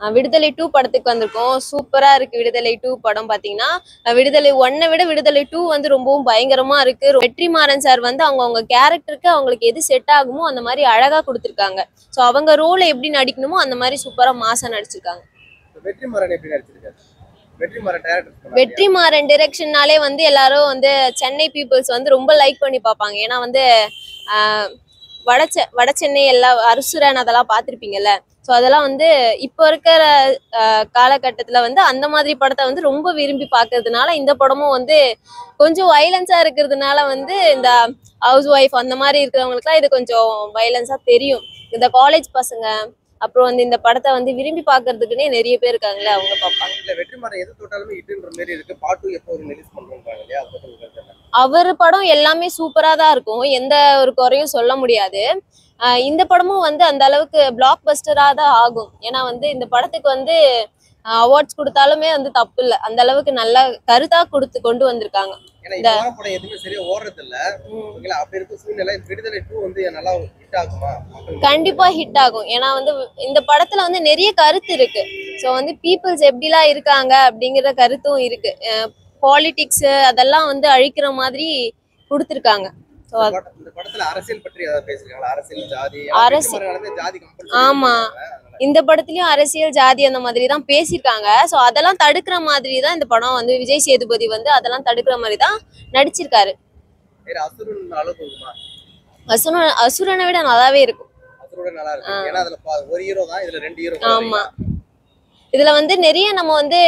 விடுதலை 2 படத்துக்கு வந்திருக்கோம். சூப்பரா இருக்கு விடுதலை 2 படம் பாத்தீங்கன்னா. விடுதலை 1 விட விடுதலை 2 வந்து ரொம்பவும் பயங்கரமா இருக்கு. வெற்றிமாறன் சார் வந்து அவங்க கேரக்டருக்கு அவங்களுக்கு எது செட் ஆகுமோ அந்த மாதிரி அழகா கொடுத்திருக்காங்க. சோ அவங்க ரோலை எப்படி நடிக்கணுமோ அந்த மாதிரி சூப்பரா மாசா நடிச்சிருக்காங்க. வெற்றிமாறன் எப்படி நடிச்சிருக்காரு? வெற்றிமாறன் டைரக்ஷன்னாலே வந்து எல்லாரும் வந்து சென்னை பீப்புள்ஸ் வந்து ரொம்ப லைக் பண்ணி பார்ப்பாங்க. ஏன்னா வந்து வட சென்னை எல்லா அரசுரன் அதெல்லாம் பார்த்துருப்பீங்கல்ல. ஸோ அதெல்லாம் வந்து இப்போ இருக்கிற காலகட்டத்தில் வந்து அந்த மாதிரி படத்தை வந்து ரொம்ப விரும்பி பார்க்கறதுனால இந்த படமும் வந்து கொஞ்சம் வைலன்ஸாக இருக்கிறதுனால வந்து இந்த ஹவுஸ் ஒய்ஃப் அந்த மாதிரி இருக்கிறவங்களுக்குலாம் இது கொஞ்சம் வைலன்ஸாக தெரியும். இந்த காலேஜ் பசங்க அப்புறம் வந்து இந்த படத்தை வந்து விரும்பி பார்க்கறதுக்குன்னே நிறைய பேர் இருக்காங்களே, அவங்க பார்ப்பாங்க. இல்ல வெற்றிமாறன் எது தொட்டாலுமே ஹிட்ன்ற மாதிரி இருக்கு. பார்ட் 2 எப்போ ரிலீஸ் பண்றாங்க இல்லையா? அவர் படம் எல்லாமே சூப்பரா தான் இருக்கும், எந்த ஒரு குறையும் சொல்ல முடியாது. இந்த படமும் வந்து அந்த அளவுக்கு பிளாக் பஸ்டரா தான் ஆகும். ஏன்னா வந்து இந்த படத்துக்கு வந்து அவார்ட்ஸ் கொடுத்தாலுமே வந்து தப்பு இல்லை, அந்த அளவுக்கு நல்ல கருத்தா கொண்டு வந்திருக்காங்க. கண்டிப்பா ஹிட் ஆகும். ஏன்னா வந்து இந்த படத்துல வந்து நிறைய கருத்து இருக்கு. ஸோ வந்து பீப்புள்ஸ் எப்படிலாம் இருக்காங்க அப்படிங்கிற கருத்தும் இருக்கு. பாலிடிக்ஸ் அதெல்லாம் வந்து அழிக்கிற மாதிரி கொடுத்துருக்காங்க. ஆமா, இந்த படத்துலயும் அரசியல் ஜாதி அந்த மாதிரி தான் பேசியிருக்காங்க. ஸோ அதெல்லாம் தடுக்கிற மாதிரி தான் இந்த படம் வந்து விஜய் சேதுபதி வந்து அதெல்லாம் தடுக்கிற மாதிரி தான் நடிச்சிருக்காரு. அசுரனை விட நல்லாவே இருக்கும். ஆமா, இதுல வந்து நிறைய நம்ம வந்து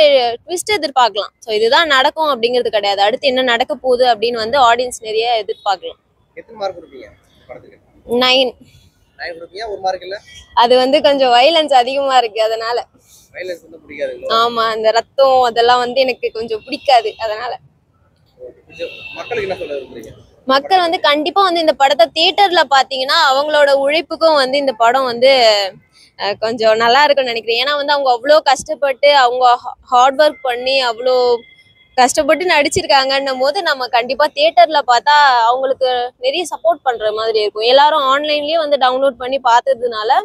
ட்விஸ்ட் எதிர்பார்க்கலாம். ஸோ இதுதான் நடக்கும் அப்படிங்கிறது கிடையாது, அடுத்து என்ன நடக்க போகுது அப்படின்னு வந்து ஆடியன்ஸ் நிறைய எதிர்பார்க்கலாம். 9. அது வந்து கொஞ்சம் வைலன்ஸ் அதிகமா இருக்கு, அதனால. ஆமா, அந்த ரத்தம் அதெல்லாம் வந்து எனக்கு கொஞ்சம் பிடிக்காது, அதனால. மக்கள் வந்து கண்டிப்பா வந்து இந்த படத்தை தியேட்டர்ல பாத்தீங்கன்னா அவங்களோட உழைப்புக்கும் வந்து இந்த படம் வந்து கொஞ்சம் நல்லா இருக்குன்னு நினைக்கிறேன். ஏன்னா வந்து அவங்க அவ்வளோ கஷ்டப்பட்டு அவங்க ஹார்ட் ஒர்க் பண்ணி அவ்வளோ கஷ்டப்பட்டு நடிச்சிருக்காங்கன்னும் போது நம்ம கண்டிப்பா தியேட்டர்ல பார்த்தா அவங்களுக்கு நிறைய சப்போர்ட் பண்ற மாதிரி இருக்கும். எல்லாரும் ஆன்லைன்லயே வந்து டவுன்லோட் பண்ணி பார்த்ததுனால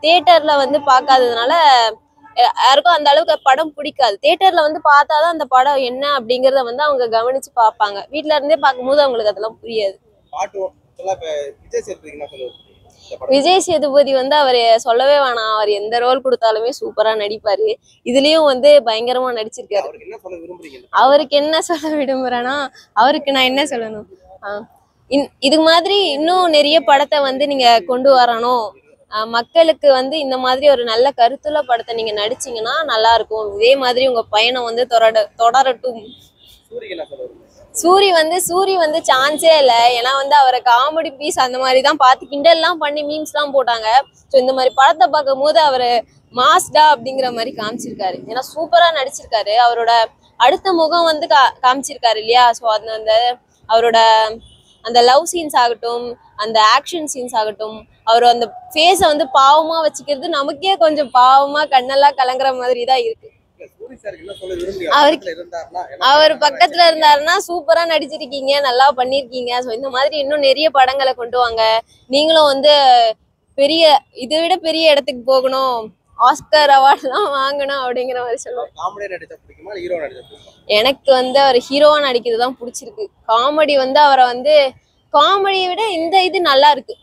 தியேட்டர்ல வந்து பார்க்காததுனால யாருக்கும் அந்த அளவுக்கு படம் பிடிக்காது. தியேட்டர்ல வந்து பார்த்தாதான் அந்த படம் என்ன அப்படிங்கறத வந்து அவங்க கவனிச்சு பார்ப்பாங்க. வீட்டுல இருந்தே பார்க்கும்போது அவங்களுக்கு அதெல்லாம் புரியாது. விஜய் சேதுபதி வந்து அவர் சொல்லவே வேணாம், அவர் எந்த ரோல் கொடுத்தாலுமே சூப்பரா நடிப்பாரு. இதுலயும் வந்து பயங்கரமா நடிச்சிருக்காரு. அவருக்கு என்ன சொல்ல விரும்புறேன்னா, அவருக்கு நான் என்ன சொல்லணும், இது மாதிரி இன்னும் நிறைய படத்தை வந்து நீங்க கொண்டு வரணும். மக்களுக்கு வந்து இந்த மாதிரி ஒரு நல்ல கருத்துள்ள படத்தை நீங்க நடிச்சீங்கன்னா நல்லா இருக்கும். இதே மாதிரி உங்க பயணம் வந்து தொடரட்டும். சூரி வந்து சான்ஸே இல்லை. ஏன்னா வந்து அவரை காமெடி பீஸ் அந்த மாதிரி தான் பார்த்து கிண்டல்லாம் பண்ணி மீம்ஸ் எல்லாம் போட்டாங்க. ஸோ இந்த மாதிரி படத்தை பார்க்கும் போது அவரு மாஸ்டா அப்படிங்கிற மாதிரி காமிச்சிருக்காரு. ஏன்னா சூப்பரா நடிச்சிருக்காரு. அவரோட அடுத்த முகம் வந்து காமிச்சிருக்காரு இல்லையா. ஸோ அந்த அவரோட அந்த லவ் சீன்ஸ் ஆகட்டும், அந்த ஆக்ஷன் சீன்ஸ் ஆகட்டும், அவர் அந்த ஃபேஸை வந்து பாவமா வச்சுக்கிறது நமக்கே கொஞ்சம் பாவமா கண்ணெல்லாம் கலங்குற மாதிரி தான் இருக்கு. அவர் பக்கத்துல இருந்தாருன்னா சூப்பரா நடிச்சிருக்கீங்க, நல்லா பண்ணிருக்கீங்க. ஸோ இந்த மாதிரி இன்னும் நிறைய படங்களை கொண்டு வாங்க. நீங்களும் வந்து இதை விட பெரிய இடத்துக்கு போகணும், ஆஸ்கர் அவார்ட்லாம் வாங்கணும் அப்படிங்கிற மாதிரி சொல்லுவாங்க. எனக்கு வந்து அவர் ஹீரோவா நடிக்கிறது தான் பிடிச்சிருக்கு. காமெடி வந்து அவரை வந்து காமெடியை விட இந்த இது நல்லா இருக்கு.